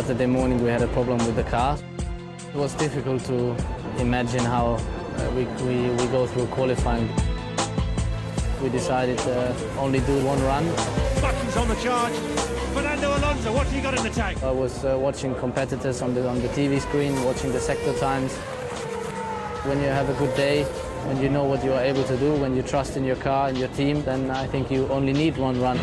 Saturday morning we had a problem with the car. It was difficult to imagine how we go through qualifying. We decided to only do one run. Buttons on the charge. Fernando Alonso, what have you got in the tank? I was watching competitors on the TV screen, watching the sector times. When you have a good day, when you know what you are able to do, when you trust in your car and your team, then I think you only need one run.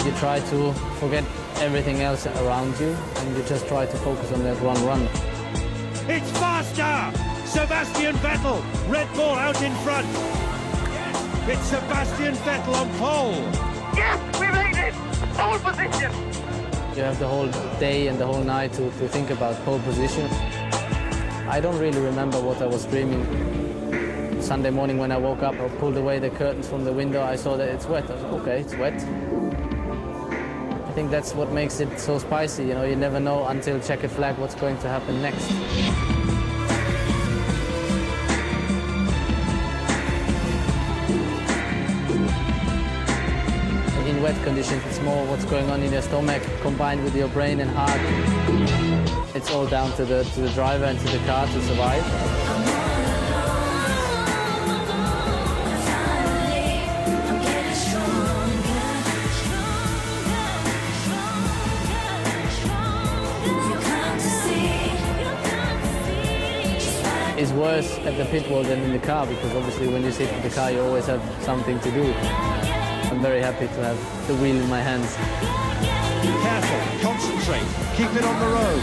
You try to forget everything else around you and you just try to focus on that one run. It's faster! Sébastien Vettel, Red Bull out in front. It's Sébastien Vettel on pole. Yes, we made it! Pole position! You have the whole day and the whole night to think about pole position. I don't really remember what I was dreaming. Sunday morning when I woke up, I pulled away the curtains from the window, I saw that it's wet. I was like, okay, it's wet. I think that's what makes it so spicy, you know, you never know until checkered flag what's going to happen next. In wet conditions, it's more what's going on in your stomach combined with your brain and heart. It's all down to the driver and to the car to survive. It's worse at the pit wall than in the car because obviously when you sit in the car you always have something to do. I'm very happy to have the wheel in my hands. Careful, concentrate, keep it on the road.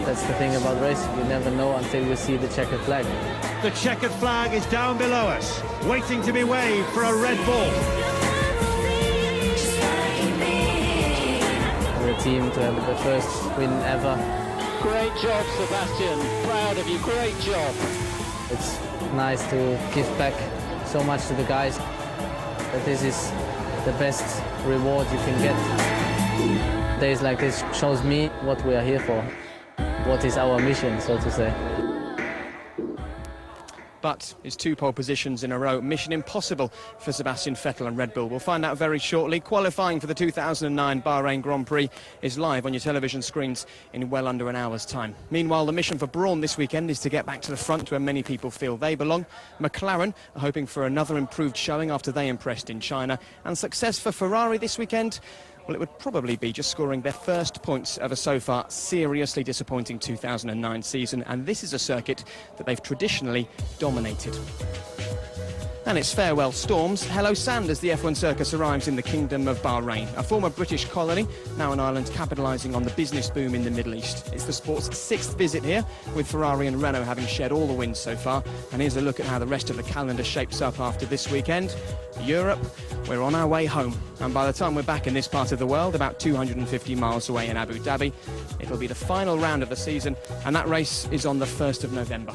That's the thing about racing, you never know until you see the checkered flag. The checkered flag is down below us, waiting to be waved for a Red Bull. For a team to have the first win ever. Great job, Sébastien. Proud of you. Great job. It's nice to give back so much to the guys. That this is the best reward you can get. Days like this shows me what we are here for. What is our mission, so to say. But it's 2 pole positions in a row. Mission impossible for Sébastien Vettel and Red Bull. We'll find out very shortly. Qualifying for the 2009 Bahrain Grand Prix is live on your television screens in well under an hour's time. Meanwhile, the mission for Brawn this weekend is to get back to the front where many people feel they belong. McLaren are hoping for another improved showing after they impressed in China. And success for Ferrari this weekend? Well, it would probably be just scoring their first points of a so far seriously disappointing 2009 season, and this is a circuit that they've traditionally dominated. And it's farewell storms, hello sand as the F1 circus arrives in the Kingdom of Bahrain, a former British colony, now an island capitalising on the business boom in the Middle East. It's the sport's 6th visit here, with Ferrari and Renault having shared all the wins so far. And here's a look at how the rest of the calendar shapes up after this weekend. Europe, we're on our way home. And by the time we're back in this part of the world, about 250 miles away in Abu Dhabi, it'll be the final round of the season, and that race is on the 1st of November.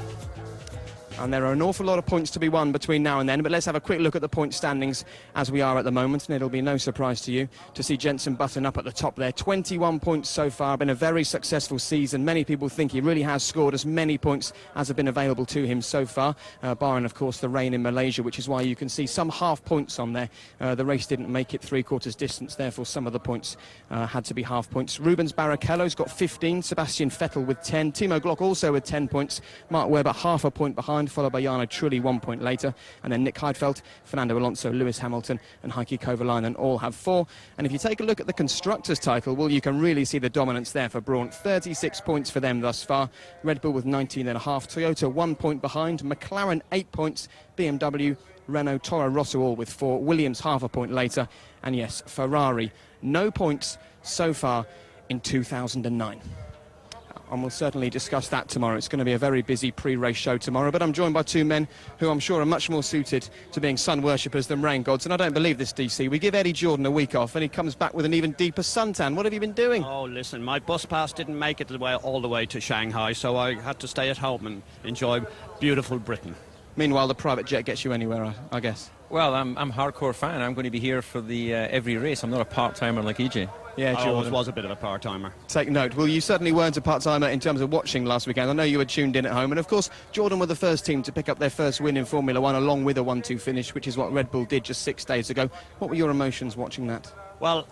And there are an awful lot of points to be won between now and then, but let's have a quick look at the point standings as we are at the moment, and it'll be no surprise to you to see Jenson Button up at the top there. 21 points so far, been a very successful season. Many people think he really has scored as many points as have been available to him so far, barring of course the rain in Malaysia, which is why you can see some half points on there. The race didn't make it 3/4 distance, therefore some of the points had to be half points. Rubens Barrichello's got 15, Sébastien Vettel with 10, Timo Glock also with 10 points, Mark Webber half a point behind, followed by Jarno Trulli 1 point later, and then Nick Heidfeld, Fernando Alonso, Lewis Hamilton and Heikki Kovalainen all have 4. And if you take a look at the Constructors' title, well, you can really see the dominance there for Brawn. 36 points for them thus far, Red Bull with 19.5, Toyota 1 point behind, McLaren 8 points, BMW, Renault, Toro Rosso all with 4, Williams half a point later, and yes, Ferrari, no points so far in 2009. And we'll certainly discuss that tomorrow. It's going to be a very busy pre-race show tomorrow, but I'm joined by 2 men who I'm sure are much more suited to being sun worshippers than rain gods. And I don't believe this, DC. We give Eddie Jordan a week off and he comes back with an even deeper suntan. What have you been doing? Oh, listen, my bus pass didn't make it all the way to Shanghai, so I had to stay at home and enjoy beautiful Britain. Meanwhile, the private jet gets you anywhere, I guess. Well, I'm a hardcore fan. I'm going to be here for the every race. I'm not a part-timer like EJ. Yeah, I always Jordan was a bit of a part-timer. Take note. Well, you certainly weren't a part-timer in terms of watching last weekend. I know you were tuned in at home. And, of course, Jordan were the first team to pick up their first win in Formula 1 along with a 1-2 finish, which is what Red Bull did just 6 days ago. What were your emotions watching that? Well,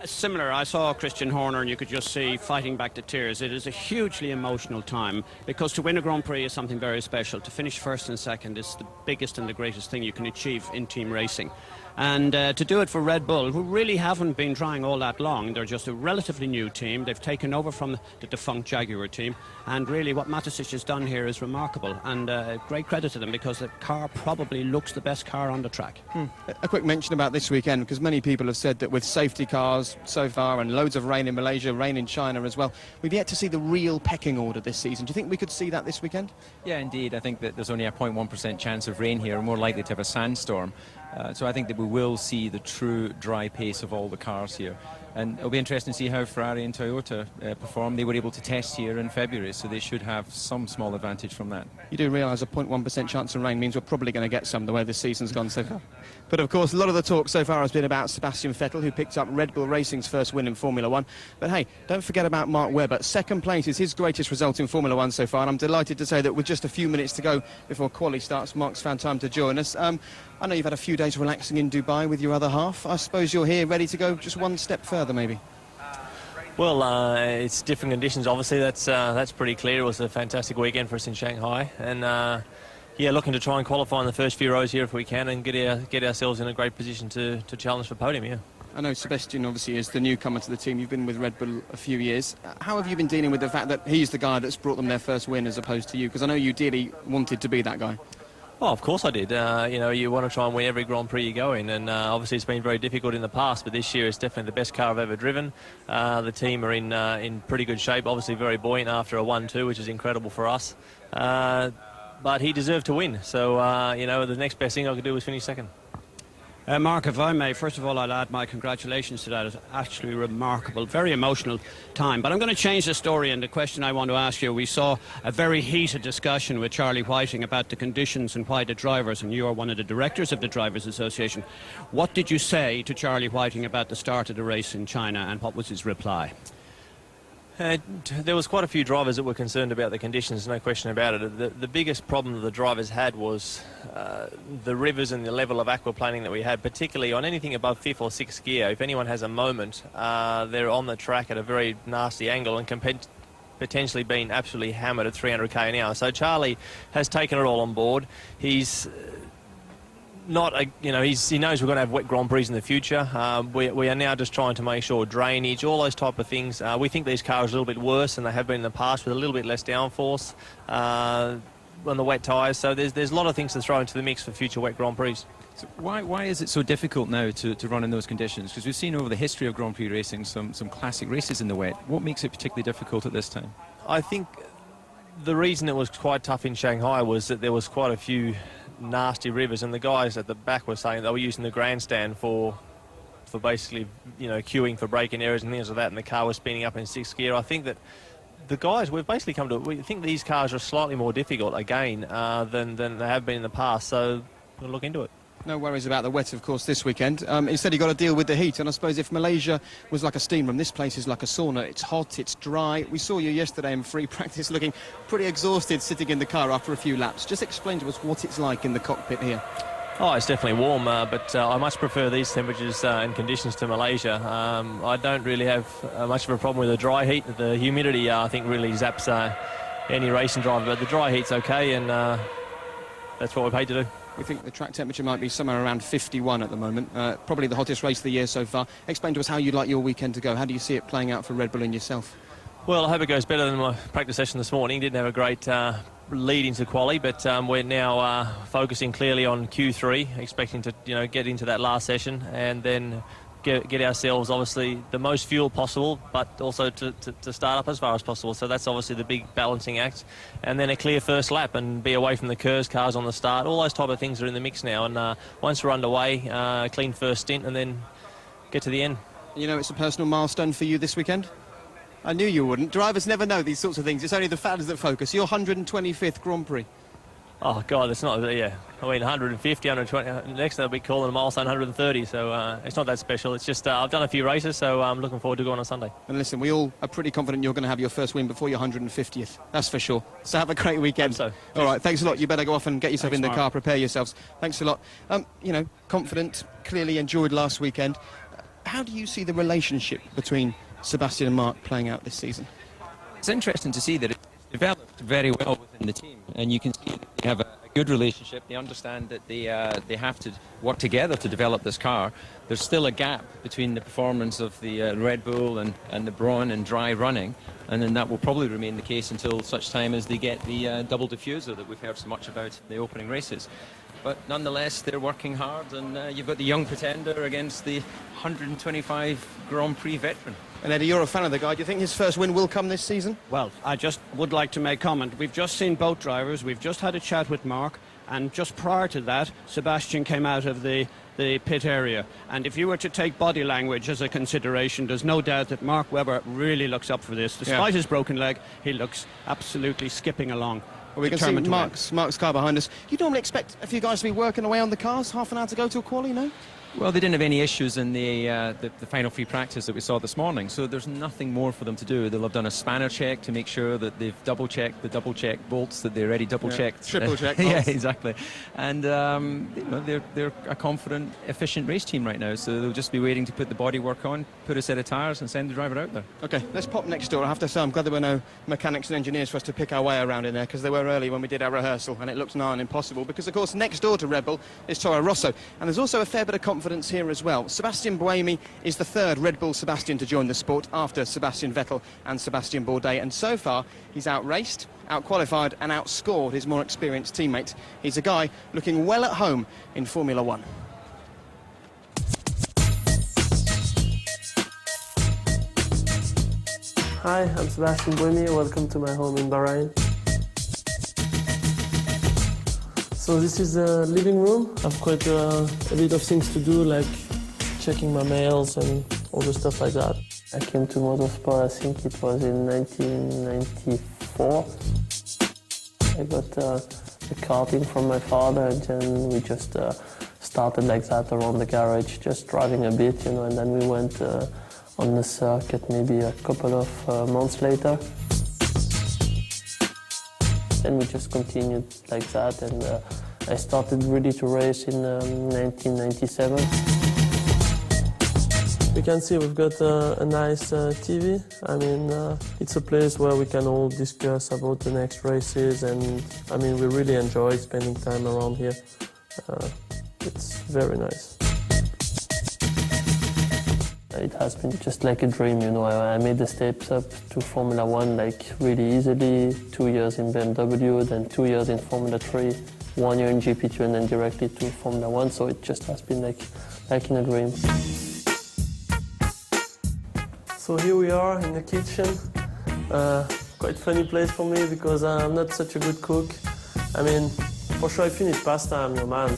similar. I saw Christian Horner and you could just see fighting back the tears. It is a hugely emotional time because to win a Grand Prix is something very special. To finish first and second is the biggest and the greatest thing you can achieve in team racing. And to do it for Red Bull, who really haven't been trying all that long. They're just a relatively new team. They've taken over from the defunct Jaguar team. And really what Mateschitz has done here is remarkable. And great credit to them because the car probably looks the best car on the track. A quick mention about this weekend, because many people have said that with safety cars so far and loads of rain in Malaysia, rain in China as well, we've yet to see the real pecking order this season. Do you think we could see that this weekend? Yeah, indeed. I think that there's only a 0.1% chance of rain here. We're more likely to have a sandstorm. So I think that we will see the true dry pace of all the cars here. And it'll be interesting to see how Ferrari and Toyota perform. They were able to test here in February, so they should have some small advantage from that. You do realise a 0.1% chance of rain means we're probably going to get some the way the season's gone so far. But of course, a lot of the talk so far has been about Sébastien Vettel, who picked up Red Bull Racing's first win in Formula 1. But hey, don't forget about Mark Webber. Second place is his greatest result in Formula 1 so far, and I'm delighted to say that with just a few minutes to go before quali starts, Mark's found time to join us. I know you've had a few days relaxing in Dubai with your other half. I suppose you're here ready to go just one step further, maybe. Well, it's different conditions, obviously. That's pretty clear. It was a fantastic weekend for us in Shanghai. And, yeah, looking to try and qualify in the first few rows here if we can and get ourselves in a great position to challenge for podium, yeah. I know Sébastien obviously is the newcomer to the team. You've been with Red Bull a few years. How have you been dealing with the fact that he's the guy that's brought them their first win as opposed to you? Because I know you dearly wanted to be that guy. Oh, of course I did. You know, you want to try and win every Grand Prix you go in, and obviously it's been very difficult in the past, but this year it's definitely the best car I've ever driven. The team are in pretty good shape, obviously very buoyant after a 1-2, which is incredible for us. But he deserved to win, so, you know, the next best thing I could do was finish second. Mark, if I may, first of all, I'll add my congratulations to that. It's actually remarkable, very emotional time. But I'm going to change the story, and the question I want to ask you, we saw a very heated discussion with Charlie Whiting about the conditions and why the drivers, and you are one of the directors of the Drivers' Association. What did you say to Charlie Whiting about the start of the race in China, and what was his reply? There was quite a few drivers that were concerned about the conditions, no question about it. The biggest problem that the drivers had was the rivers and the level of aquaplaning that we had, particularly on anything above 5th or 6th gear. If anyone has a moment, they're on the track at a very nasty angle and can potentially being absolutely hammered at 300k an hour. So Charlie has taken it all on board. He's not, you know, he knows we're going to have wet Grand Prix in the future. We are now just trying to make sure drainage, all those type of things. We think these cars are a little bit worse than they have been in the past, with a little bit less downforce on the wet tyres. So there's a lot of things to throw into the mix for future wet Grand Prix. So why is it so difficult now to run in those conditions? Because we've seen over the history of Grand Prix racing some classic races in the wet. What makes it particularly difficult at this time? I think the reason it was quite tough in Shanghai was that there was quite a few nasty rivers, and the guys at the back were saying they were using the grandstand for basically, you know, queuing for braking errors and things like that, and the car was spinning up in 6th gear. I think that the guys, we've basically come to it. We think these cars are slightly more difficult again than they have been in the past, so we'll look into it. No worries about the wet, of course, this weekend. Instead, you've got to deal with the heat. And I suppose if Malaysia was like a steam room, this place is like a sauna. It's hot, it's dry. We saw you yesterday in free practice looking pretty exhausted sitting in the car after a few laps. Just explain to us what it's like in the cockpit here. Oh, it's definitely warm, but I much prefer these temperatures and conditions to Malaysia. I don't really have much of a problem with the dry heat. The humidity, I think, really zaps any racing driver. But the dry heat's okay, and that's what we're paid to do. We think the track temperature might be somewhere around 51 at the moment. Probably the hottest race of the year so far. Explain to us how you'd like your weekend to go. How do you see it playing out for Red Bull and yourself? Well, I hope it goes better than my practice session this morning. Didn't have a great lead into quali, but we're now focusing clearly on Q3, expecting to, you know, get into that last session and then get ourselves obviously the most fuel possible, but also to start up as far as possible. So that's obviously the big balancing act. And then a clear first lap and be away from the curves, cars on the start. All those type of things are in the mix now. And once we're underway, clean first stint and then get to the end. You know, it's a personal milestone for you this weekend? I knew you wouldn't. Drivers never know these sorts of things. It's only the fans that focus. Your 125th Grand Prix. Oh, God, it's not, yeah. I mean, 150, 120. Next they'll be calling a milestone 130, so it's not that special. It's just I've done a few races, so I'm looking forward to going on Sunday. And listen, we all are pretty confident you're going to have your first win before your 150th. That's for sure. So have a great weekend. So. All right, thanks a lot. You better go off and get yourself in the Mark. car, prepare yourselves. Thanks a lot. You know, confident, clearly enjoyed last weekend. How do you see the relationship between Sébastien and Mark playing out this season? It's interesting to see that it's developed very well within the team, and you can see that they have a good relationship. They understand that they have to work together to develop this car. There's still a gap between the performance of the Red Bull and the Braun and dry running, and then that will probably remain the case until such time as they get the double diffuser that we've heard so much about in the opening races. But nonetheless, they're working hard, and you've got the young pretender against the 125 Grand Prix veteran. And Eddie, you're a fan of the guy. Do you think his first win will come this season? Well, I just would like to make comment. We've just seen both drivers. We've just had a chat with Mark. And just prior to that, Sébastien came out of the pit area. And if you were to take body language as a consideration, there's no doubt that Mark Webber really looks up for this. Despite his broken leg, he looks absolutely skipping along. Well, we can see Mark's car behind us. You normally expect a few guys to be working away on the cars, half an hour to go to a quali, no? Well, they didn't have any issues in the final free practice that we saw this morning, so there's nothing more for them to do. They'll have done a spanner check to make sure that they've double-checked the double-checked bolts, that they already double-checked. Triple-checked Yeah, bolts. exactly. And you know, they're a confident, efficient race team right now, so they'll just be waiting to put the bodywork on, put a set of tyres and send the driver out there. OK, let's pop next door. I have to say I'm glad there were no mechanics and engineers for us to pick our way around in there, because they were early when we did our rehearsal, and it looked nigh on impossible, because, of course, next door to Red Bull is Toro Rosso, and there's also a fair bit of confidence here as well. Sébastien Buemi is the third Red Bull Sébastien to join the sport after Sébastien Vettel and Sébastien Bourdais, and so far he's outraced, outqualified and outscored his more experienced teammate. He's a guy looking well at home in Formula One. Hi, I'm Sébastien Buemi. Welcome to my home in Bahrain. So this is the living room. I've quite a bit of things to do, like checking my mails and all the stuff like that. I came to motorsport, I think it was in 1994. I got the karting from my father, and then we just started like that around the garage, just driving a bit, you know, and then we went on the circuit maybe a couple of months later. Then we just continued like that, and I started really to race in 1997. We can see we've got a nice TV. I mean, it's a place where we can all discuss about the next races, and I mean, we really enjoy spending time around here. It's very nice. It has been just like a dream, you know. I made the steps up to Formula One like really easily. 2 years in BMW, then 2 years in Formula 3, 1 year in GP2, and then directly to Formula One. So it just has been like in a dream. So here we are in the kitchen. Quite funny place for me because I'm not such a good cook. I mean, for sure if you need pasta, I'm your man.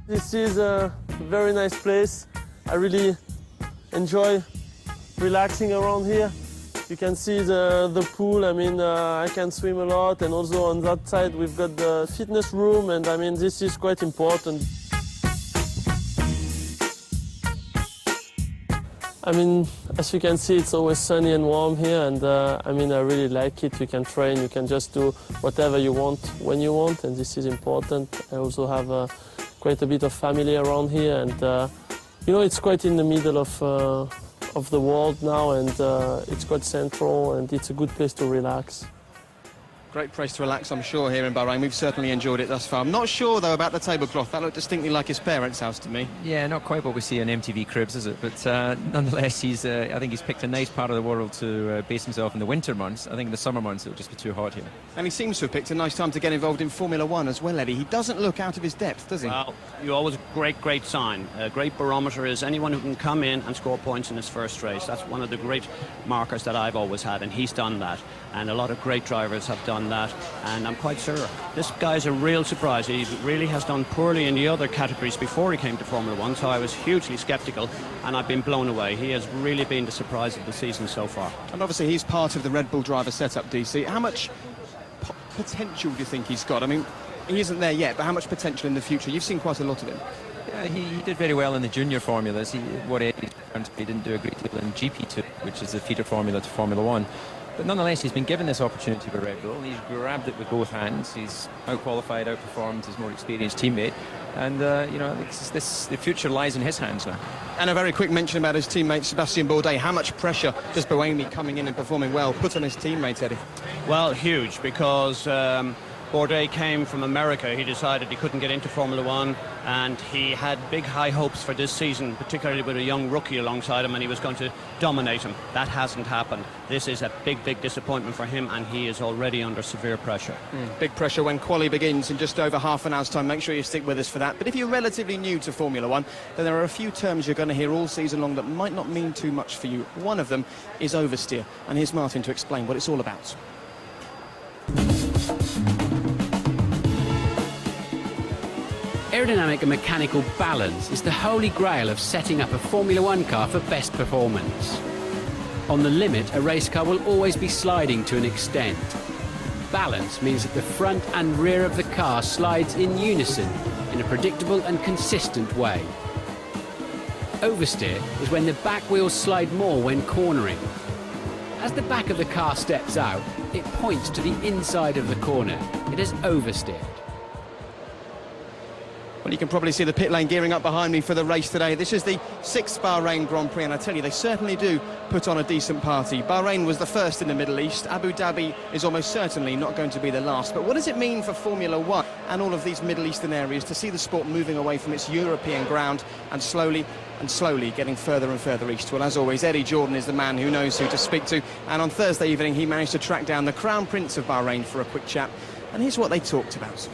This is a very nice place. I really enjoy relaxing around here. You can see the pool. I mean, I can swim a lot, and also on that side we've got the fitness room, and I mean, this is quite important. I mean, as you can see, it's always sunny and warm here, and I mean, I really like it. You can train, you can just do whatever you want when you want, and this is important. I also have quite a bit of family around here, and you know, it's quite in the middle of the world now, and it's quite central, and it's a good place to relax. Great place to relax, I'm sure, here in Bahrain. We've certainly enjoyed it thus far. I'm not sure, though, about the tablecloth. That looked distinctly like his parents' house to me. Yeah, not quite what we see on MTV Cribs, is it? But nonetheless, I think he's picked a nice part of the world to base himself in the winter months. I think in the summer months it'll just be too hot here. And he seems to have picked a nice time to get involved in Formula One as well, Eddie. He doesn't look out of his depth, does he? Well, you always great sign. A great barometer is anyone who can come in and score points in his first race. That's one of the great markers that I've always had, and he's done that. And a lot of great drivers have done that, and I'm quite sure this guy's a real surprise. He really has done poorly in the other categories before he came to Formula One, so I was hugely sceptical, and I've been blown away. He has really been the surprise of the season so far. And obviously he's part of the Red Bull driver setup, DC. How much potential do you think he's got? I mean, he isn't there yet, but how much potential in the future? You've seen quite a lot of him. Yeah, he did very well in the junior formulas. He didn't do a great deal in GP2, which is the feeder formula to Formula 1. But nonetheless, he's been given this opportunity by Red Bull. He's grabbed it with both hands. He's out-qualified, outperformed his more experienced teammate. And, you know, the future lies in his hands now. And a very quick mention about his teammate, Sébastien Buemi. How much pressure does Buemi coming in and performing well put on his teammates, Eddie? Well, huge, because Bourdais came from America. He decided he couldn't get into Formula 1, and he had big high hopes for this season, particularly with a young rookie alongside him, and he was going to dominate him. That hasn't happened. This is a big, big disappointment for him, and he is already under severe pressure. Big pressure when quali begins in just over half an hour's time. Make sure you stick with us for that. But if you're relatively new to Formula 1, then there are a few terms you're going to hear all season long that might not mean too much for you. One of them is oversteer, and here's Martin to explain what it's all about. Aerodynamic and mechanical balance is the holy grail of setting up a Formula 1 car for best performance. On the limit, a race car will always be sliding to an extent. Balance means that the front and rear of the car slides in unison in a predictable and consistent way. Oversteer is when the back wheels slide more when cornering. As the back of the car steps out, it points to the inside of the corner. It has oversteered. Well, you can probably see the pit lane gearing up behind me for the race today. This is the 6th Bahrain Grand Prix, and I tell you, they certainly do put on a decent party. Bahrain was the first in the Middle East. Abu Dhabi is almost certainly not going to be the last. But what does it mean for Formula 1 and all of these Middle Eastern areas to see the sport moving away from its European ground and slowly getting further and further east? Well, as always, Eddie Jordan is the man who knows who to speak to. And on Thursday evening, he managed to track down the Crown Prince of Bahrain for a quick chat. And here's what they talked about.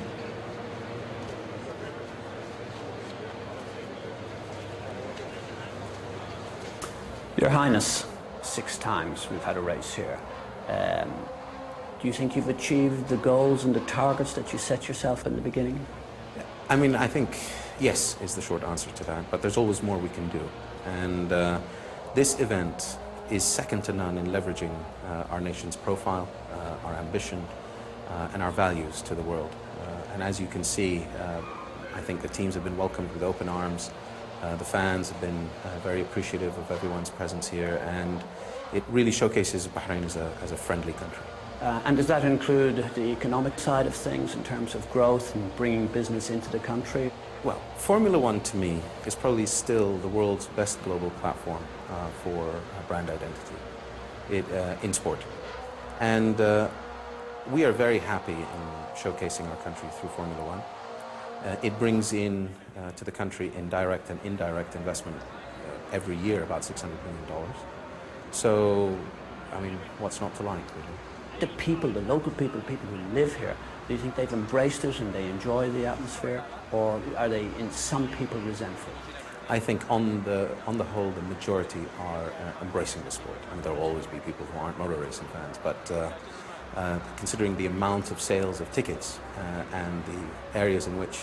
Your Highness, 6 times we've had a race here. Do you think you've achieved the goals and the targets that you set yourself in the beginning? I mean, I think yes is the short answer to that, but there's always more we can do. And this event is second to none in leveraging our nation's profile, our ambition, and our values to the world. And as you can see, I think the teams have been welcomed with open arms. The fans have been very appreciative of everyone's presence here, and it really showcases Bahrain as a friendly country. And does that include the economic side of things in terms of growth and bringing business into the country? Well, Formula 1 to me is probably still the world's best global platform for brand identity in sport. And we are very happy in showcasing our country through Formula 1. It brings in to the country in direct and indirect investment every year, about $600 million. So, I mean, what's not to like, really? The people, the local people, the people who live here, do you think they've embraced it and they enjoy the atmosphere, or are they, in some people, resentful? I think on the whole, the majority are embracing the sport. I mean, there will always be people who aren't motor racing fans, but considering the amount of sales of tickets and the areas in which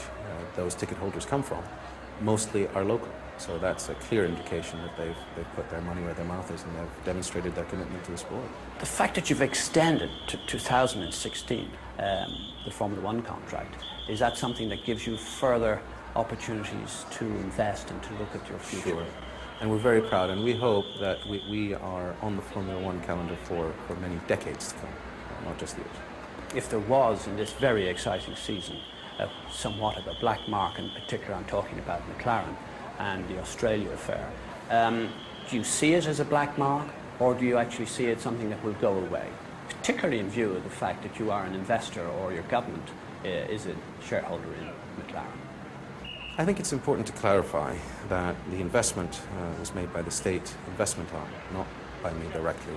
those ticket holders come from, mostly are local. So that's a clear indication that they've put their money where their mouth is, and they've demonstrated their commitment to the sport. The fact that you've extended to 2016 the Formula 1 contract, is that something that gives you further opportunities to invest and to look at your future? Sure. And we're very proud, and we hope that we are on the Formula 1 calendar for many decades to come, not just years. If there was, in this very exciting season, somewhat of a black mark, in particular I'm talking about McLaren and the Australia affair, do you see it as a black mark, or do you actually see it something that will go away, particularly in view of the fact that you are an investor, or your government is a shareholder in McLaren? I think it's important to clarify that the investment was made by the state investment arm, not by me directly.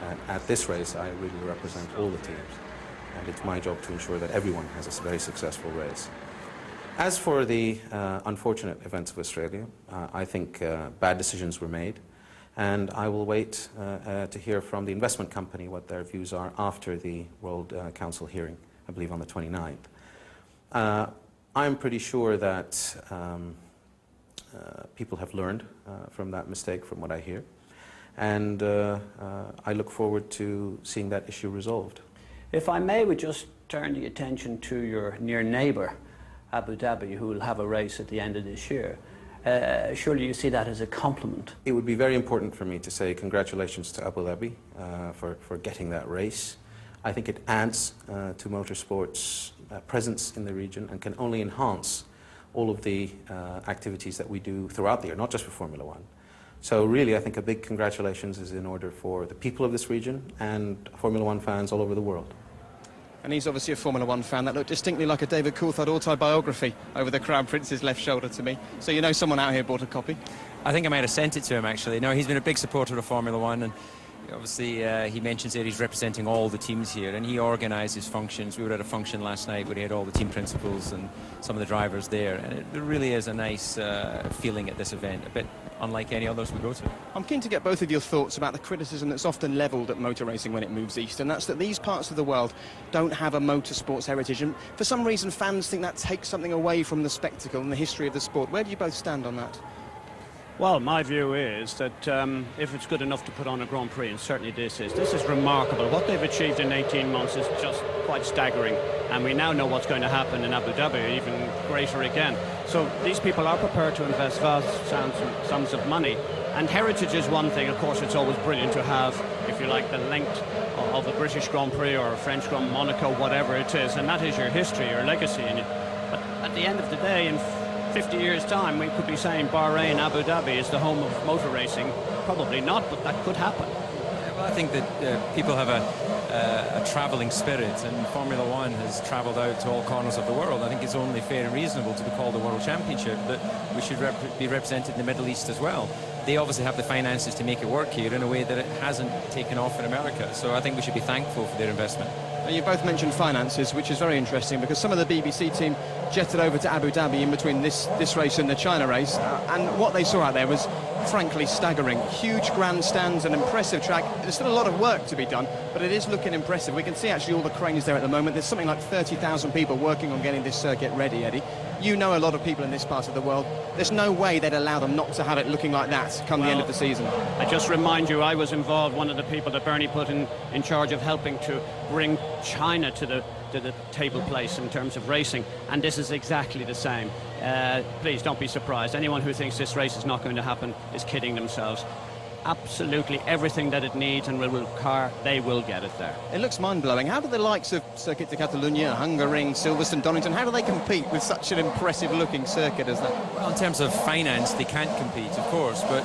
And at this race, I really represent all the teams, and it's my job to ensure that everyone has a very successful race. As for the unfortunate events of Australia, I think bad decisions were made, and I will wait to hear from the investment company what their views are after the World Council hearing, I believe on the 29th. I'm pretty sure that people have learned from that mistake, from what I hear, and I look forward to seeing that issue resolved. If I may, we just turn the attention to your near neighbour, Abu Dhabi, who will have a race at the end of this year. Surely you see that as a compliment. It would be very important for me to say congratulations to Abu Dhabi for getting that race. I think it adds to motorsport's presence in the region and can only enhance all of the activities that we do throughout the year, not just for Formula One. So really, I think a big congratulations is in order for the people of this region and Formula One fans all over the world. And he's obviously a Formula One fan. That looked distinctly like a David Coulthard autobiography over the Crown Prince's left shoulder to me. So you know someone out here bought a copy? I think I might have sent it to him, actually. No, he's been a big supporter of Formula One, and obviously he mentions that he's representing all the teams here, and he organises functions. We were at a function last night where he had all the team principals and some of the drivers there, and it really is a nice feeling at this event, a bit unlike any others we go to. I'm keen to get both of your thoughts about the criticism that's often levelled at motor racing when it moves east, and that's that these parts of the world don't have a motorsports heritage, and for some reason fans think that takes something away from the spectacle and the history of the sport. Where do you both stand on that? Well, my view is that if it's good enough to put on a Grand Prix, and certainly this is remarkable. What they've achieved in 18 months is just quite staggering, and we now know what's going to happen in Abu Dhabi, even greater again. So these people are prepared to invest vast sums of money, and heritage is one thing. Of course, it's always brilliant to have, if you like, the length of a British Grand Prix or a French Grand Monaco, whatever it is, and that is your history, your legacy. But at the end of the day, in 50 years' time, we could be saying Bahrain, Abu Dhabi is the home of motor racing. Probably not, but that could happen. Yeah, well, I think that people have a travelling spirit, and Formula One has travelled out to all corners of the world. I think it's only fair and reasonable to be called a World Championship, but we should be represented in the Middle East as well. They obviously have the finances to make it work here in a way that it hasn't taken off in America, so I think we should be thankful for their investment. You both mentioned finances, which is very interesting because some of the BBC team jetted over to Abu Dhabi in between this race and the China race, and what they saw out there was frankly staggering. Huge grandstands, an impressive track. There's still a lot of work to be done, but it is looking impressive. We can see actually all the cranes there at the moment. There's something like 30,000 people working on getting this circuit ready, Eddie. You know a lot of people in this part of the world. There's no way they'd allow them not to have it looking like that come the end of the season. I just remind you, I was involved, one of the people that Bernie put in charge of helping to bring China to the table place in terms of racing, and this is exactly the same. Please don't be surprised. Anyone who thinks this race is not going to happen is kidding themselves. Absolutely everything that it needs and will car, they will get it there. It looks mind-blowing. How do the likes of Circuit de Catalunya, Hungaroring, Silverstone, Donington, how do they compete with such an impressive-looking circuit as that? Well, in terms of finance, they can't compete, of course, but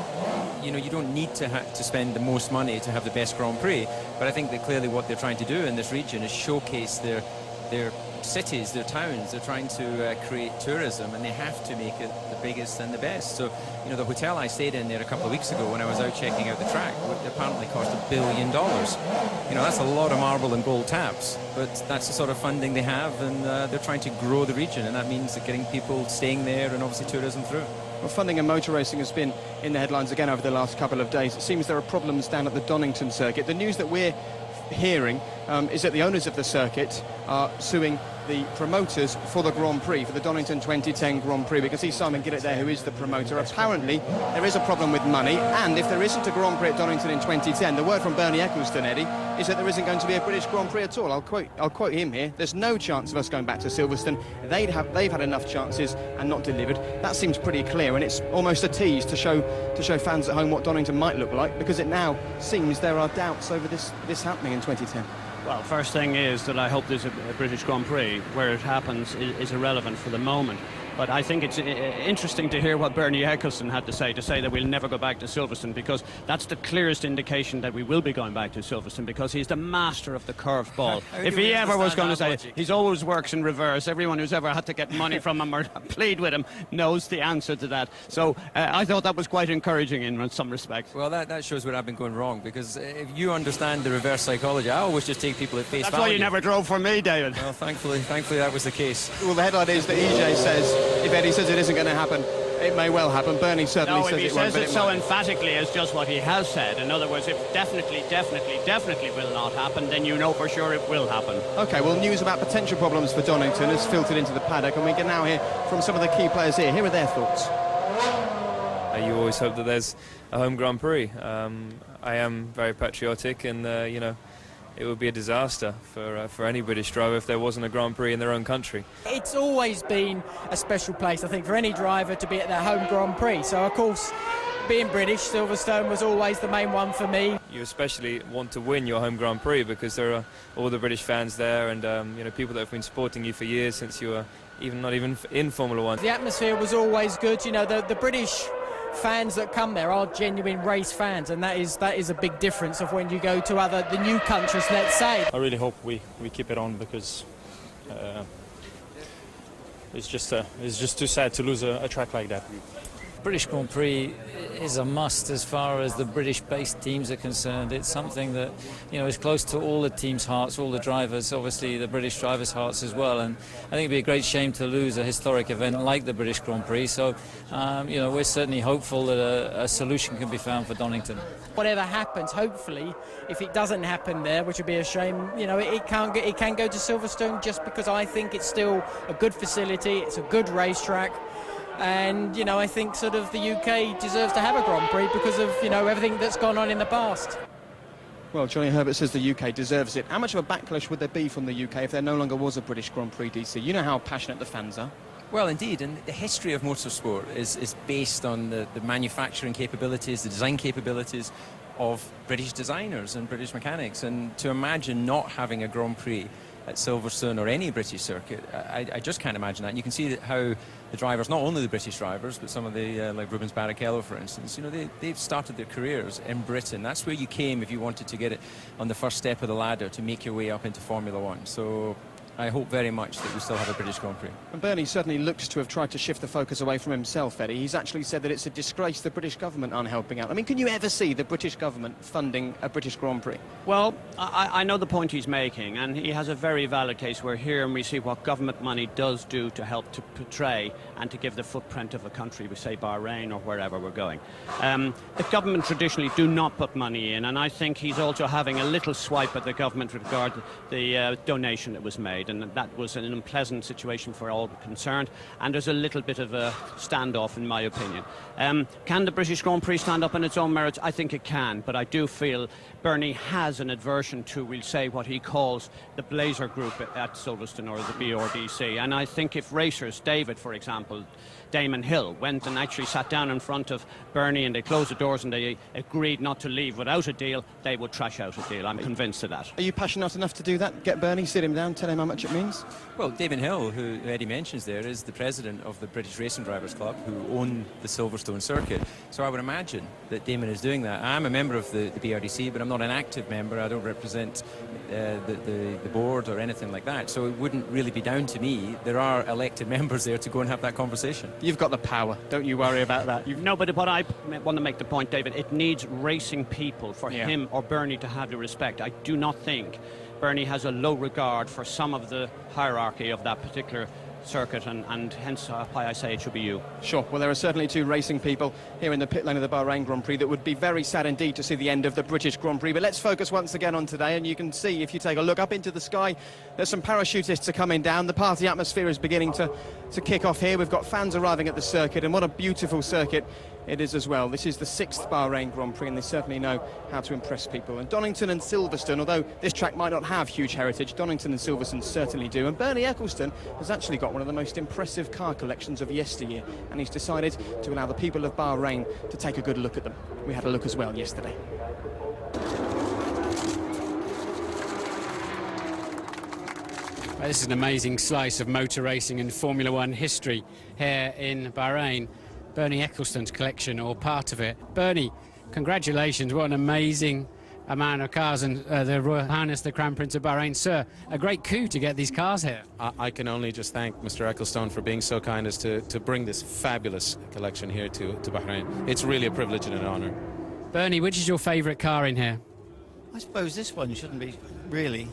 you know, you don't need to spend the most money to have the best Grand Prix. But I think that clearly what they're trying to do in this region is showcase their cities, their towns. They're trying to create tourism, and they have to make it the biggest and the best. So, you know, the hotel I stayed in there a couple of weeks ago when I was out checking out the track, it apparently cost $1 billion. You know, that's a lot of marble and gold taps, but that's the sort of funding they have, and they're trying to grow the region, and that means that getting people staying there and obviously tourism through. Well, funding and motor racing has been in the headlines again over the last couple of days. It seems there are problems down at the Donington circuit. The news that we're hearing is that the owners of the circuit are suing the promoters for the Grand Prix, for the Donington 2010 Grand Prix. We can see Simon Gillett there, who is the promoter. Apparently, there is a problem with money, and if there isn't a Grand Prix at Donington in 2010, the word from Bernie Ecclestone, Eddie, is that there isn't going to be a British Grand Prix at all. I'll quote him here. There's no chance of us going back to Silverstone. They've had enough chances and not delivered. That seems pretty clear, and it's almost a tease to show fans at home what Donington might look like, because it now seems there are doubts over this happening in 2010. Well, first thing is that I hope there's a British Grand Prix. Where it happens is irrelevant for the moment. But I think it's interesting to hear what Bernie Ecclestone had to say that we'll never go back to Silverstone, because that's the clearest indication that we will be going back to Silverstone, because he's the master of the curved ball. If he ever was going to say it, he always works in reverse. Everyone who's ever had to get money from him or plead with him knows the answer to that. So I thought that was quite encouraging in some respects. Well, that shows where I've been going wrong, because if you understand the reverse psychology, I always just take people at face value. That's why you never drove for me, David. Well, thankfully that was the case. Well, the headline is that EJ says, if Eddie says it isn't going to happen, it may well happen. Bernie certainly says it won't. No, if he says it so emphatically as just what he has said. In other words, if definitely will not happen, then you know for sure it will happen. OK, well, news about potential problems for Donington has filtered into the paddock, and we can now hear from some of the key players here. Here are their thoughts. You always hope that there's a home Grand Prix. I am very patriotic, and you know, it would be a disaster for any British driver if there wasn't a Grand Prix in their own country. It's always been a special place, I think, for any driver to be at their home Grand Prix. So, of course, being British, Silverstone was always the main one for me. You especially want to win your home Grand Prix because there are all the British fans there, and people that have been supporting you for years since you were not even in Formula One. The atmosphere was always good. You know, the British fans that come there are genuine race fans, and that is a big difference of when you go to the new countries, let's say. I really hope we keep it on, because it's just too sad to lose a track like that. British Grand Prix is a must as far as the British-based teams are concerned. It's something that, is close to all the teams' hearts, all the drivers, obviously the British drivers' hearts as well. And I think it'd be a great shame to lose a historic event like the British Grand Prix. So, we're certainly hopeful that a solution can be found for Donington. Whatever happens, hopefully, if it doesn't happen there, which would be a shame, it can go to Silverstone, just because I think it's still a good facility, it's a good racetrack. And, I think sort of the UK deserves to have a Grand Prix because of, everything that's gone on in the past. Well, Johnny Herbert says the UK deserves it. How much of a backlash would there be from the UK if there no longer was a British Grand Prix, DC? You know how passionate the fans are. Well, indeed, and the history of motorsport is based on the manufacturing capabilities, the design capabilities of British designers and British mechanics. And to imagine not having a Grand Prix at Silverstone or any British circuit, I just can't imagine that. And you can see how the drivers, not only the British drivers, but some of the, like Rubens Barrichello, for instance, they've started their careers in Britain. That's where you came if you wanted to get it on the first step of the ladder to make your way up into Formula One. So I hope very much that we still have a British Grand Prix. And Bernie certainly looks to have tried to shift the focus away from himself, Eddie. He's actually said that it's a disgrace the British government aren't helping out. I mean, can you ever see the British government funding a British Grand Prix? Well, I know the point he's making, and he has a very valid case. We're here and we see what government money does do to help to portray and to give the footprint of a country, we say Bahrain or wherever we're going. The government traditionally do not put money in, and I think he's also having a little swipe at the government with regard to the donation that was made. And that was an unpleasant situation for all concerned, and there's a little bit of a standoff, in my opinion. Can the British Grand Prix stand up on its own merits? I think it can, but I do feel Bernie has an aversion to, we'll say, what he calls the Blazer Group at Silverstone, or the BRDC. And I think if racers, David, for example, Damon Hill, went and actually sat down in front of Bernie and they closed the doors and they agreed not to leave without a deal, they would trash out a deal. I'm convinced of that. Are you passionate enough to do that? Get Bernie, sit him down, tell him how much it means? Well, Damon Hill, who Eddie mentions there, is the president of the British Racing Drivers Club, who own the Silverstone circuit. So I would imagine that Damon is doing that. I'm a member of the BRDC, but I'm not an active member. I don't represent the board or anything like that. So it wouldn't really be down to me. There are elected members there to go and have that conversation. You've got the power. Don't you worry about that. No, but what I want to make the point, David, it needs racing people for him or Bernie to have the respect. I do not think Bernie has a low regard for some of the hierarchy of that particular circuit, and hence why I say it should be you. Sure. Well, there are certainly two racing people here in the pit lane of the Bahrain Grand Prix that would be very sad indeed to see the end of the British Grand Prix. But let's focus once again on today, and you can see, if you take a look up into the sky, there's some parachutists are coming down. The party atmosphere is beginning to kick off here. We've got fans arriving at the circuit, and what a beautiful circuit it is as well. This is the 6th Bahrain Grand Prix, and they certainly know how to impress people. And Donington and Silverstone, although this track might not have huge heritage, Donington and Silverstone certainly do. And Bernie Ecclestone has actually got one of the most impressive car collections of yesteryear, and he's decided to allow the people of Bahrain to take a good look at them. We had a look as well yesterday. Well, this is an amazing slice of motor racing and Formula One history here in Bahrain. Bernie Ecclestone's collection, or part of it. Bernie, congratulations, what an amazing amount of cars, and the Royal Highness, the Crown Prince of Bahrain. Sir, a great coup to get these cars here. I can only just thank Mr. Ecclestone for being so kind as to bring this fabulous collection here to Bahrain. It's really a privilege and an honour. Bernie, which is your favourite car in here? I suppose this one shouldn't be, really.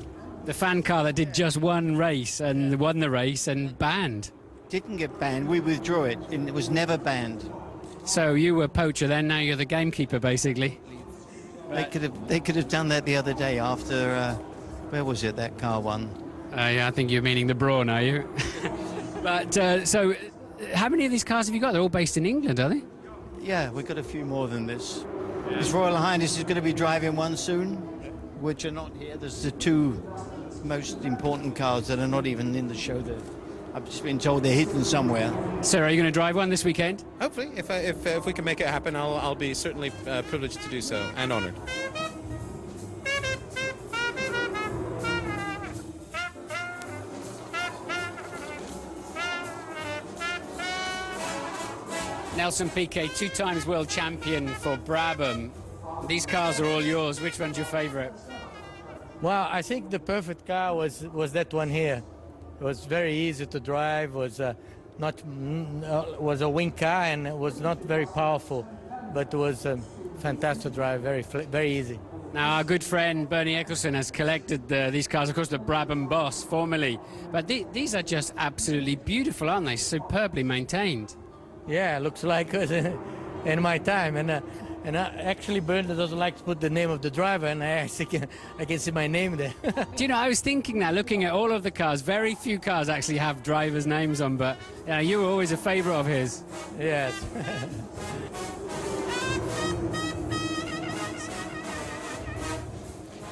The fan car that did just one race and won the race and banned. Didn't get banned, we withdrew it, and it was never banned. So you were poacher then, now you're the gamekeeper basically. They could have done that the other day after, where was it, that car won? Yeah, I think you're meaning the Brawn, are you? But, so, how many of these cars have you got? They're all based in England, are they? Yeah, we've got a few more than this. His Royal Highness is going to be driving one soon. which are not here. There's the two most important cars that are not even in the show. That I've just been told they're hidden somewhere. Sir, are you going to drive one this weekend? Hopefully, if we can make it happen, I'll be certainly privileged to do so, and honoured. Nelson Piquet, 2 times world champion for Brabham. These cars are all yours. Which one's your favourite? Well, I think the perfect car was that one here. It was very easy to drive. Was was a wing car, and it was not very powerful, but it was fantastic to drive. Very easy. Now, our good friend Bernie Eccleston has collected these cars, of course, the Brabham Boss formerly. But these are just absolutely beautiful, aren't they? Superbly maintained. Yeah, looks like in my time, and actually Bernie doesn't like to put the name of the driver, and I can see my name there. Do you know, I was thinking that, looking at all of the cars, very few cars actually have drivers' names on, but you were always a favourite of his. Yes.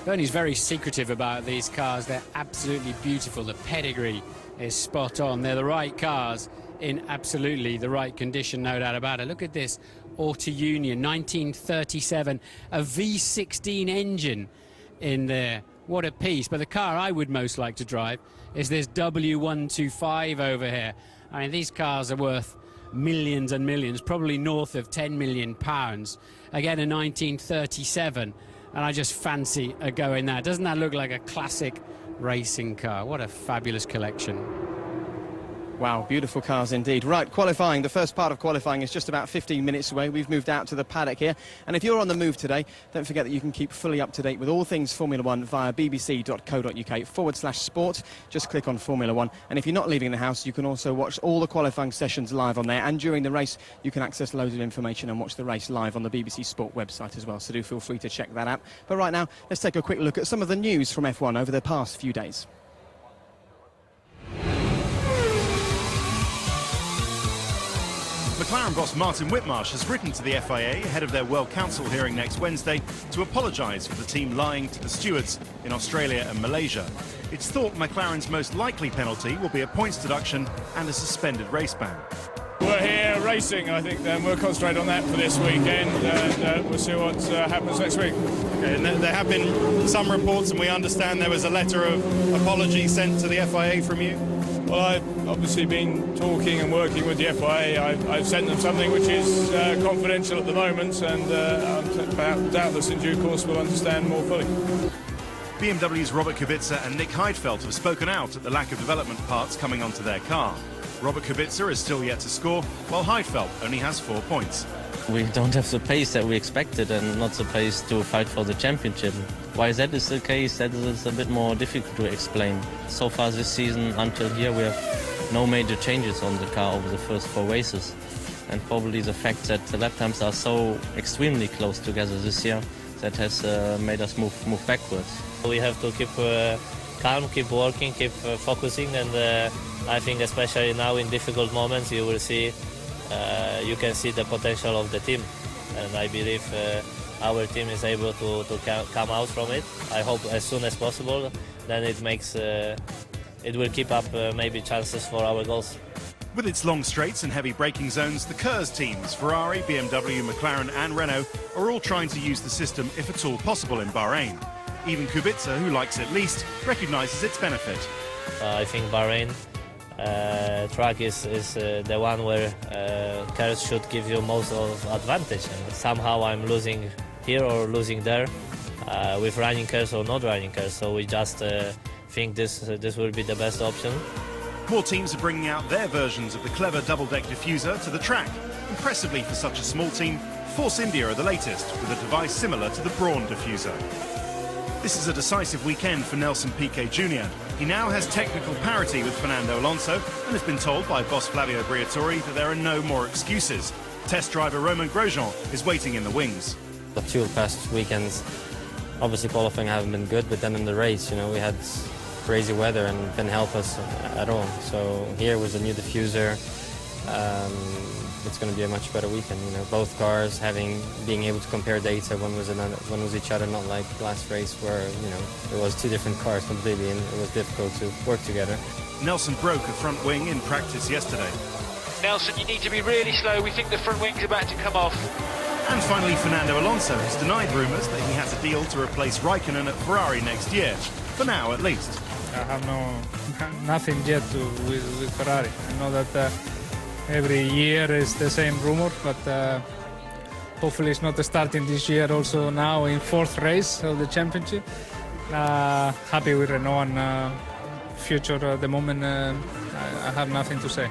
Bernie's very secretive about these cars. They're absolutely beautiful. The pedigree is spot on. They're the right cars in absolutely the right condition, no doubt about it. Look at this Auto Union 1937, a V16 engine in there. What a piece. But the car I would most like to drive is this W125 over here. I mean, these cars are worth millions and millions, probably north of £10 million. Again, a 1937, and I just fancy a go in that. Doesn't that look like a classic racing car? What a fabulous collection. Wow, beautiful cars indeed. Right, qualifying. The first part of qualifying is just about 15 minutes away. We've moved out to the paddock here. And if you're on the move today, don't forget that you can keep fully up to date with all things Formula One via bbc.co.uk/sport. Just click on Formula One. And if you're not leaving the house, you can also watch all the qualifying sessions live on there. And during the race, you can access loads of information and watch the race live on the BBC Sport website as well. So do feel free to check that out. But right now, let's take a quick look at some of the news from F1 over the past few days. McLaren boss Martin Whitmarsh has written to the FIA ahead of their World Council hearing next Wednesday to apologise for the team lying to the stewards in Australia and Malaysia. It's thought McLaren's most likely penalty will be a points deduction and a suspended race ban. We're here racing, I think, then we'll concentrate on that for this weekend, and we'll see what happens next week. Okay, and there have been some reports, and we understand there was a letter of apology sent to the FIA from you. Well, I've obviously been talking and working with the FIA. I've sent them something which is confidential at the moment, and doubtless in due course we'll understand more fully. BMW's Robert Kubica and Nick Heidfeld have spoken out at the lack of development parts coming onto their car. Robert Kubica is still yet to score, while Heidfeld only has 4 points. We don't have the pace that we expected and not the pace to fight for the championship. Why that is the case, that is a bit more difficult to explain. So far this season, until here, we have no major changes on the car over the first 4 races. And probably the fact that the lap times are so extremely close together this year, that has made us move backwards. We have to keep calm, keep working, keep focusing, and I think especially now in difficult moments you will see, you can see the potential of the team, and I believe our team is able to come out from it. I hope as soon as possible, then it will keep up maybe chances for our goals. With its long straights and heavy braking zones, the KERS teams, Ferrari, BMW, McLaren and Renault, are all trying to use the system if at all possible in Bahrain. Even Kubica, who likes it least, recognises its benefit. I think Bahrain track is the one where KERS should give you most of advantage. And somehow I'm losing here or losing there with running KERS or not running KERS. So we just think this will be the best option. More teams are bringing out their versions of the clever double-deck diffuser to the track. Impressively for such a small team, Force India are the latest, with a device similar to the Brawn diffuser. This is a decisive weekend for Nelson Piquet Jr. He now has technical parity with Fernando Alonso and has been told by boss Flavio Briatore that there are no more excuses. Test driver Romain Grosjean is waiting in the wings. The 2 past weekends, obviously qualifying haven't been good, but then in the race, we had crazy weather and didn't help us at all. So here was a new diffuser, it's going to be a much better weekend. You know, both cars being able to compare data. One was each other, not like last race where it was two different cars completely, and it was difficult to work together. Nelson broke a front wing in practice yesterday. Nelson, you need to be really slow. We think the front wing's about to come off. And finally, Fernando Alonso has denied rumours that he has a deal to replace Raikkonen at Ferrari next year, for now at least. I have nothing yet with Ferrari. I know that every year is the same rumor, but hopefully it's not starting this year also now in 4th race of the championship. Happy with Renault and future at the moment. I have nothing to say.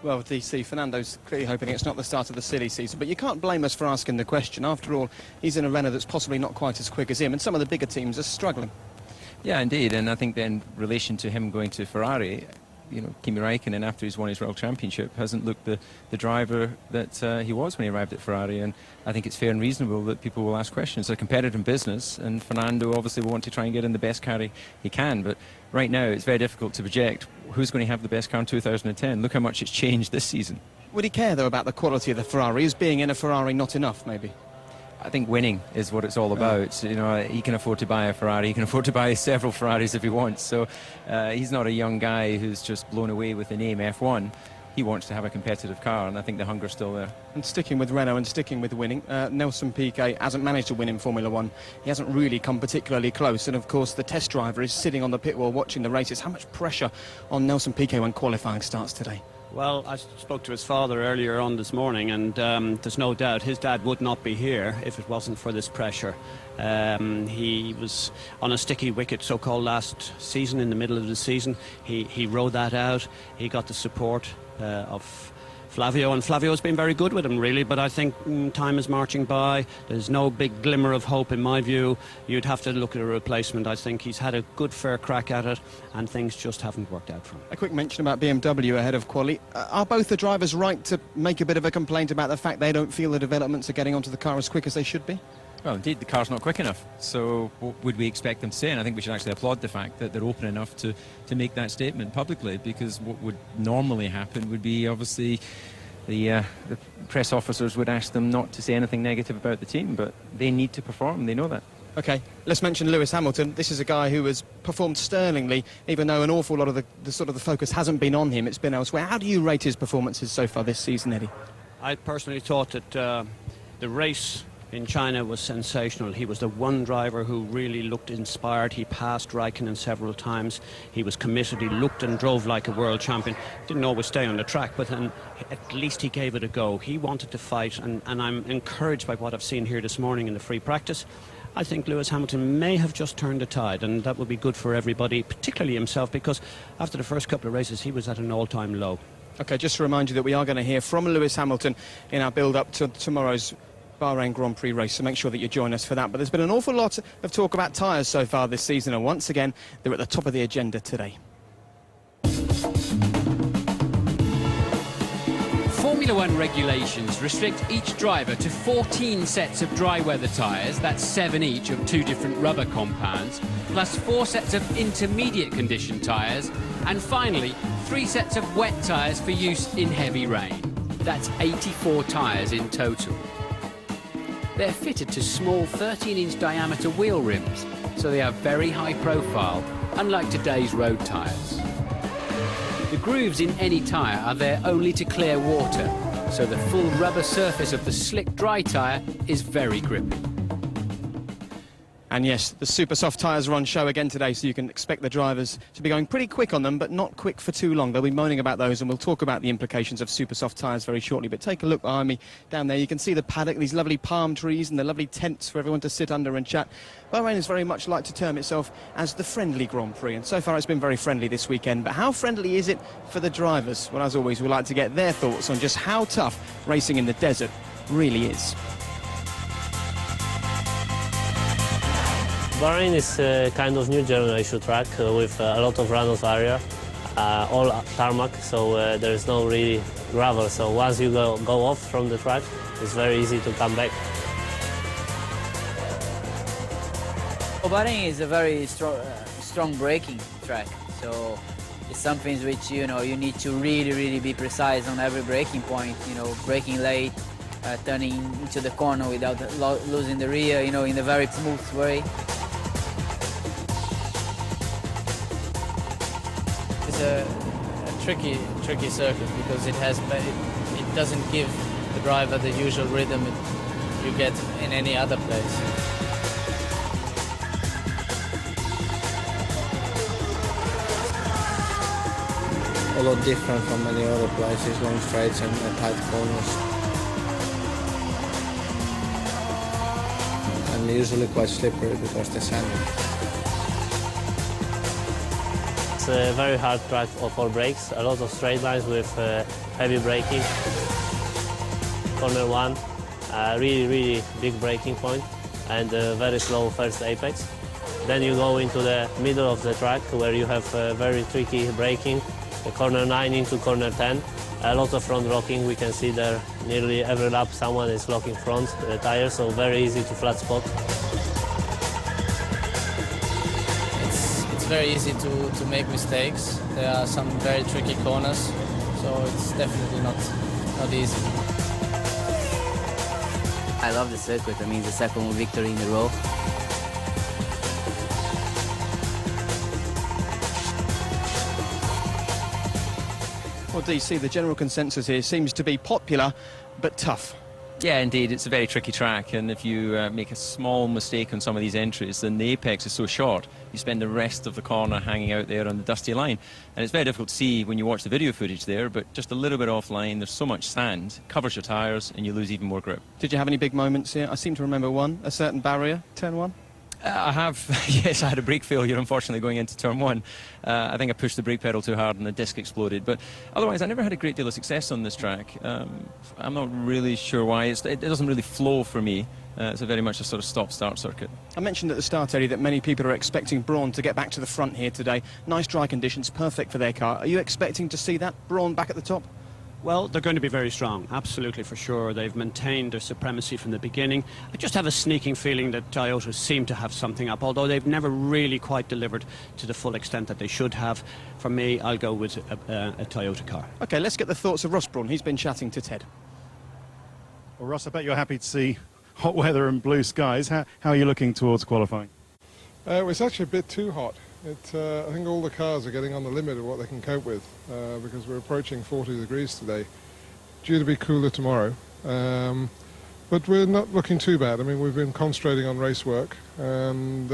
Well, DC, Fernando's clearly hoping it's not the start of the silly season, but you can't blame us for asking the question. After all, he's in a Renault that's possibly not quite as quick as him, and some of the bigger teams are struggling. Yeah, indeed, and I think then in relation to him going to Ferrari, Kimi Raikkonen, after he's won his World Championship, hasn't looked the driver that he was when he arrived at Ferrari, and I think it's fair and reasonable that people will ask questions. It's a competitive business, and Fernando obviously will want to try and get in the best car he can, but right now it's very difficult to project who's going to have the best car in 2010. Look how much it's changed this season. Would he care, though, about the quality of the Ferrari? Is being in a Ferrari not enough, maybe? I think winning is what it's all about. He can afford to buy a Ferrari. He can afford to buy several Ferraris if he wants. So he's not a young guy who's just blown away with the name F1. He wants to have a competitive car, and I think the hunger's still there. And sticking with Renault and sticking with winning, Nelson Piquet hasn't managed to win in Formula One. He hasn't really come particularly close. And, of course, the test driver is sitting on the pit wall watching the races. How much pressure on Nelson Piquet when qualifying starts today? Well, I spoke to his father earlier on this morning, and there's no doubt his dad would not be here if it wasn't for this pressure. He was on a sticky wicket, so-called, last season, in the middle of the season. He rode that out. He got the support of Flavio, and Flavio's been very good with him, really, but I think time is marching by. There's no big glimmer of hope, in my view. You'd have to look at a replacement. I think he's had a good, fair crack at it, and things just haven't worked out for him. A quick mention about BMW ahead of quali. Are both the drivers right to make a bit of a complaint about the fact they don't feel the developments are getting onto the car as quick as they should be? Well, indeed, the car's not quick enough. So what would we expect them to say? And I think we should actually applaud the fact that they're open enough to make that statement publicly, because what would normally happen would be, obviously, the press officers would ask them not to say anything negative about the team, but they need to perform. They know that. OK, let's mention Lewis Hamilton. This is a guy who has performed sterlingly, even though an awful lot of the focus hasn't been on him. It's been elsewhere. How do you rate his performances so far this season, Eddie? I personally thought that the race in China was sensational. He was the one driver who really looked inspired. He passed Raikkonen several times. He was committed. He looked and drove like a world champion. Didn't always stay on the track, but then at least he gave it a go. He wanted to fight, and I'm encouraged by what I've seen here this morning in the free practice. I think Lewis Hamilton may have just turned the tide, and that would be good for everybody, particularly himself, because after the first couple of races he was at an all-time low. OK, just to remind you that we are going to hear from Lewis Hamilton in our build-up to tomorrow's Bahrain Grand Prix race, so make sure that you join us for that. But there's been an awful lot of talk about tyres so far this season, and once again they're at the top of the agenda today. Formula One regulations restrict each driver to 14 sets of dry weather tyres, that's 7 each of 2 different rubber compounds, plus 4 sets of intermediate condition tyres, and finally 3 sets of wet tyres for use in heavy rain. That's 84 tyres in total. They're fitted to small 13-inch diameter wheel rims, so they are very high profile, unlike today's road tyres. The grooves in any tyre are there only to clear water, so the full rubber surface of the slick dry tyre is very grippy. And yes, the super soft tyres are on show again today, so you can expect the drivers to be going pretty quick on them, but not quick for too long. They'll be moaning about those, and we'll talk about the implications of super soft tyres very shortly. But take a look behind me down there. You can see the paddock, these lovely palm trees and the lovely tents for everyone to sit under and chat. Bahrain is very much like to term itself as the friendly Grand Prix, and so far it's been very friendly this weekend. But how friendly is it for the drivers? Well, as always, we'd like to get their thoughts on just how tough racing in the desert really is. Bahrain is a kind of new generation track with a lot of runoff area, all tarmac, so there is no really gravel. So once you go off from the track, it's very easy to come back. Bahrain is a very strong braking track, so It's something which, you know, you need to really be precise on every braking point, you know, braking late, turning into the corner without losing the rear, you know, in a very smooth way. It's a tricky circuit because it doesn't give the driver the usual rhythm you get in any other place. A lot different from many other places, long straights and tight corners. And usually quite slippery because they're sandy. It's a very hard track for brakes, a lot of straight lines with heavy braking. Corner 1, really big braking point and very slow first apex. Then you go into the middle of the track where you have very tricky braking. Corner 9 into corner 10. A lot of front locking. We can see there nearly every lap someone is locking front tires, so very easy to flat spot. It's very easy to make mistakes. There are some very tricky corners, so it's definitely not easy. I love the circuit. I mean, the second victory in a row. Well, DC, the general consensus here seems to be popular, but tough. Yeah, indeed, it's a very tricky track, and if you make a small mistake on some of these entries, then the apex is so short, you spend the rest of the corner hanging out there on the dusty line. And it's very difficult to see when you watch the video footage there, but just a little bit offline, there's so much sand, covers your tyres, and you lose even more grip. Did you have any big moments here? I seem to remember one, a certain barrier, turn 1. I have, yes, I had a brake failure, unfortunately, going into turn 1. I think I pushed the brake pedal too hard and the disc exploded. But otherwise, I never had a great deal of success on this track. I'm not really sure why. It doesn't really flow for me. It's very much a sort of stop-start circuit. I mentioned at the start, Eddie, that many people are expecting Brawn to get back to the front here today. Nice dry conditions, perfect for their car. Are you expecting to see that Brawn back at the top? Well, they're going to be very strong, absolutely, for sure. They've maintained their supremacy from the beginning. I just have a sneaking feeling that Toyota seem to have something up, although they've never really quite delivered to the full extent that they should have. For me, I'll go with a Toyota car. OK, let's get the thoughts of Ross Brawn. He's been chatting to Ted. Well, Ross, I bet you're happy to see hot weather and blue skies. How are you looking towards qualifying? It's actually a bit too hot. I think all the cars are getting on the limit of what they can cope with because we're approaching 40 degrees today. Due to be cooler tomorrow. But we're not looking too bad. I mean, we've been concentrating on race work and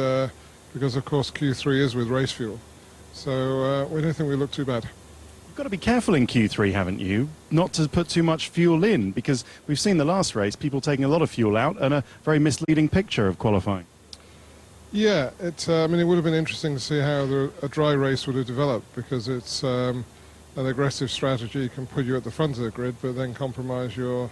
because, of course, Q3 is with race fuel. So we don't think we look too bad. You've got to be careful in Q3, haven't you? Not to put too much fuel in, because we've seen the last race, people taking a lot of fuel out and a very misleading picture of qualifying. Yeah, I mean, it would have been interesting to see how a dry race would have developed, because it's an aggressive strategy can put you at the front of the grid, but then compromise your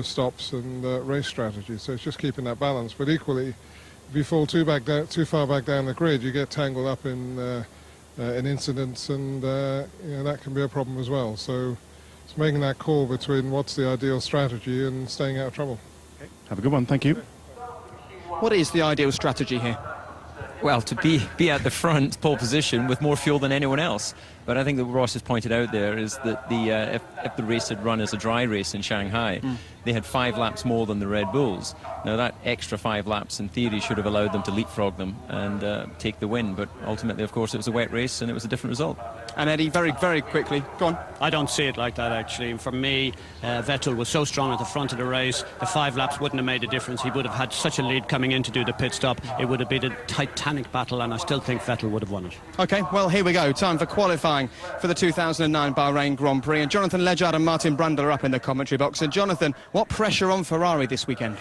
stops and race strategy. So it's just keeping that balance. But equally, if you fall too far back down the grid, you get tangled up in incidents, and that can be a problem as well. So it's making that call between what's the ideal strategy and staying out of trouble. Okay. Have a good one. Thank you. What is the ideal strategy here? Well, to be at the front, pole position, with more fuel than anyone else. But I think that what Ross has pointed out there is that if the race had run as a dry race in Shanghai, they had 5 laps more than the Red Bulls. Now, that extra 5 laps, in theory, should have allowed them to leapfrog them and take the win. But ultimately, of course, it was a wet race and it was a different result. And Eddie, very, very quickly, go on. I don't see it like that, actually. For me, Vettel was so strong at the front of the race, the 5 laps wouldn't have made a difference. He would have had such a lead coming in to do the pit stop. It would have been a titanic battle, and I still think Vettel would have won it. OK, well, here we go. Time for qualifying for the 2009 Bahrain Grand Prix. And Jonathan Ledyard and Martin Brundle are up in the commentary box. And Jonathan, what pressure on Ferrari this weekend?